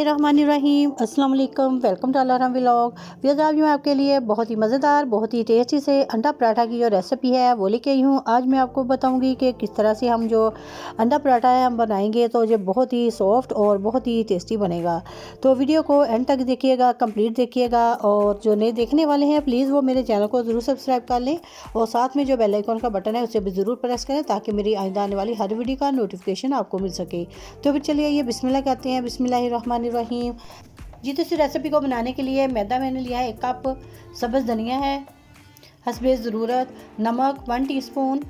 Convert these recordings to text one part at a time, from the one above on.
बिस्मिल्लाहिर्रहमानिर्रहीम अस्सलाम वालेकुम। वेलकम टू अलाराम व्लॉग। व्यूअर्स, आज मैं आपके लिए बहुत ही मज़ेदार, बहुत ही टेस्टी से अंडा पराठा की जो रेसिपी है वो लेके आई हूँ। आज मैं आपको बताऊंगी कि किस तरह से हम जो अंडा पराठा है हम बनाएंगे तो ये बहुत ही सॉफ्ट और बहुत ही टेस्टी बनेगा। तो वीडियो को एंड तक देखिएगा, कंप्लीट देखिएगा। और जो नए देखने वाले हैं प्लीज़ वो मेरे चैनल को ज़रूर सब्सक्राइब कर लें और साथ में जो बेल आइकन का बटन है उसे भी ज़रूर प्रेस करें ताकि मेरी आइंदा आने वाली हर वीडियो का नोटिफिकेशन आपको मिल सके। तो फिर चलिए ये बिस्मिल्लाह कहते हैं। बिस्मिल्लाहिर्रहमानिर्रहीम। जी, तो इस रेसिपी को बनाने के लिए मैदा मैंने लिया है 1 कप, सब्ज़ धनिया है हस्बे ज़रूरत, नमक 1 टीस्पून,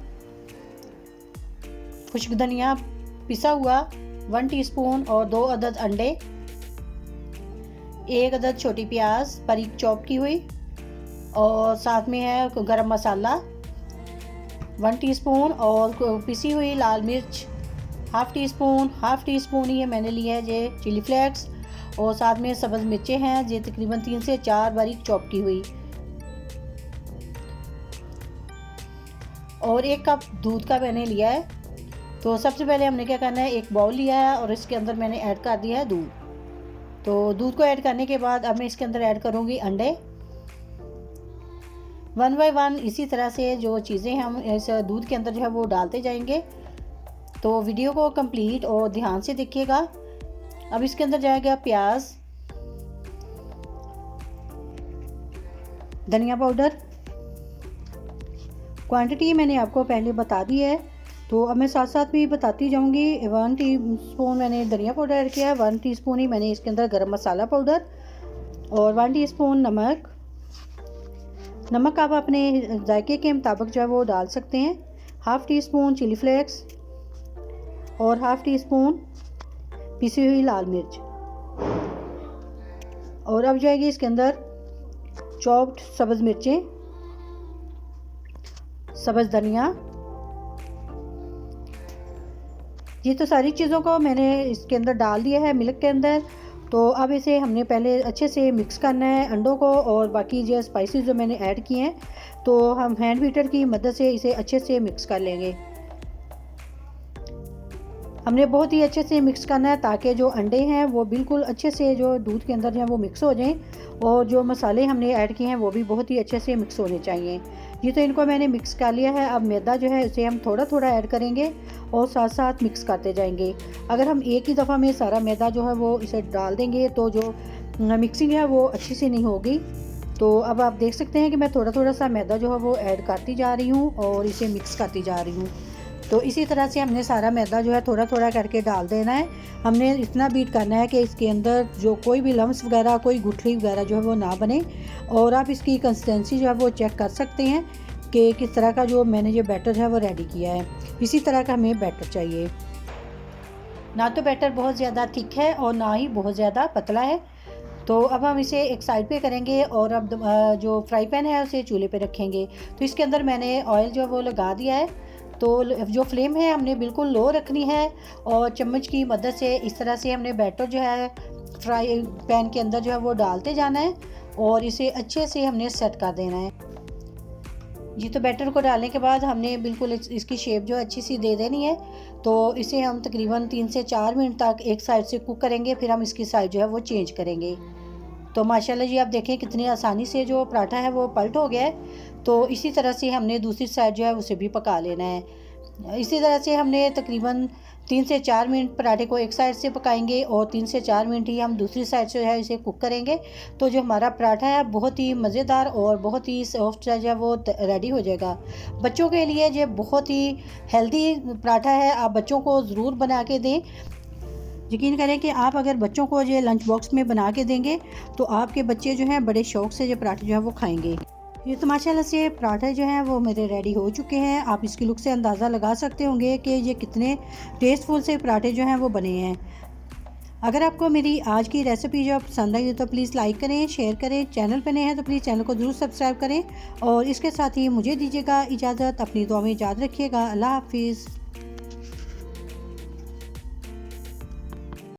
खुश्क धनिया पिसा हुआ 1 टीस्पून और 2 अदद अंडे, 1 अदद छोटी प्याज बारीक चॉप की हुई और साथ में है गरम मसाला 1 टीस्पून और पिसी हुई लाल मिर्च हाफ़ टी स्पून ही मैंने लिया है ये चिली फ्लेक्स और साथ में सब्ज़ मिर्चें हैं ये तकरीबन 3 से 4 बारीक चॉप की हुई और 1 कप दूध का मैंने लिया है। तो सबसे पहले हमने क्या करना है, एक बाउल लिया है और इसके अंदर मैंने ऐड कर दिया है दूध। तो दूध को ऐड करने के बाद अब मैं इसके अंदर ऐड करूँगी अंडे 1 बाय 1। इसी तरह से जो चीज़ें हम इस दूध के अंदर जो है वो डालते जाएंगे। तो वीडियो को कंप्लीट और ध्यान से देखिएगा। अब इसके अंदर जाएगा प्याज, धनिया पाउडर, क्वांटिटी मैंने आपको पहले बता दी है तो अब मैं साथ साथ भी बताती जाऊंगी। 1 टीस्पून मैंने धनिया पाउडर ऐड किया है, 1 टीस्पून ही मैंने इसके अंदर गरम मसाला पाउडर और 1 टीस्पून नमक आप अपने जायके के मुताबिक जो है वो डाल सकते हैं। Half teaspoon chilli flakes और हाफ़ टी स्पून पिसी हुई लाल मिर्च और अब जाएगी इसके अंदर चॉप्ड सब्ज़ मिर्चें, सब्ज़ धनिया। ये तो सारी चीज़ों को मैंने इसके अंदर डाल दिया है मिल्क के अंदर। तो अब इसे हमने पहले अच्छे से मिक्स करना है अंडों को और बाकी जो स्पाइसेस जो मैंने ऐड किए हैं तो हम हैंड बीटर की मदद से इसे अच्छे से मिक्स कर लेंगे। हमने बहुत ही अच्छे से मिक्स करना है ताकि जो अंडे हैं वो बिल्कुल अच्छे से जो दूध के अंदर जो है वो मिक्स हो जाएं और जो मसाले हमने ऐड किए हैं वो भी बहुत ही अच्छे से मिक्स होने चाहिए। ये तो इनको मैंने मिक्स कर लिया है। अब मैदा जो है उसे हम थोड़ा थोड़ा ऐड करेंगे और साथ साथ मिक्स करते जाएंगे। अगर हम एक ही दफ़ा में सारा मैदा जो है वो इसे डाल देंगे तो जो मिक्सिंग है वो अच्छी से नहीं होगी। तो अब आप देख सकते हैं कि मैं थोड़ा थोड़ा सा मैदा जो है वो ऐड करती जा रही हूँ और इसे मिक्स करती जा रही हूँ। तो इसी तरह से हमने सारा मैदा जो है थोड़ा थोड़ा करके डाल देना है। हमने इतना बीट करना है कि इसके अंदर जो कोई भी लम्स वगैरह, कोई गुठली वगैरह जो है वो ना बने। और आप इसकी कंसिस्टेंसी जो है वो चेक कर सकते हैं कि किस तरह का जो मैंने जो बैटर है वो रेडी किया है। इसी तरह का हमें बैटर चाहिए, ना तो बैटर बहुत ज़्यादा थिक है और ना ही बहुत ज़्यादा पतला है। तो अब हम इसे एक साइड पे करेंगे और अब जो फ्राई पैन है उसे चूल्हे पे रखेंगे। तो इसके अंदर मैंने ऑयल जो है वो लगा दिया है। तो जो फ्लेम है हमने बिल्कुल लो रखनी है और चम्मच की मदद से इस तरह से हमने बैटर जो है फ्राई पैन के अंदर जो है वो डालते जाना है और इसे अच्छे से हमने सेट कर देना है। जी, तो बैटर को डालने के बाद हमने बिल्कुल इसकी शेप जो अच्छी सी दे देनी है। तो इसे हम तकरीबन 3 से 4 मिनट तक एक साइड से कुक करेंगे, फिर हम इसकी साइड जो है वो चेंज करेंगे। तो माशाल्लाह जी, आप देखें कितनी आसानी से जो पराठा है वो पलट हो गया है। तो इसी तरह से हमने दूसरी साइड जो है उसे भी पका लेना है। इसी तरह से हमने तकरीबन 3 से 4 मिनट पराठे को एक साइड से पकाएंगे और 3 से 4 मिनट ही हम दूसरी साइड से है इसे कुक करेंगे। तो जो हमारा पराठा है बहुत ही मज़ेदार और बहुत ही सॉफ्ट जो है वो रेडी हो जाएगा। बच्चों के लिए ये बहुत ही हेल्दी पराठा है, आप बच्चों को ज़रूर बना के दें। यकीन करें कि आप अगर बच्चों को ये लंच बॉक्स में बना के देंगे तो आपके बच्चे जो हैं बड़े शौक़ से ये पराठे जो है वो खाएंगे। ये तो माशाल्लाह से पराठे जो हैं वो मेरे रेडी हो चुके हैं। आप इसकी लुक से अंदाज़ा लगा सकते होंगे कि ये कितने टेस्टफुल से पराठे जो हैं वो बने हैं। अगर आपको मेरी आज की रेसिपी जो पसंद आई तो प्लीज़ लाइक करें, शेयर करें। चैनल पर नए हैं तो प्लीज़ चैनल को ज़रूर सब्सक्राइब करें और इसके साथ ही मुझे दीजिएगा इजाज़त। अपनी दुआ में याद रखिएगा। अल्लाह हाफिज़।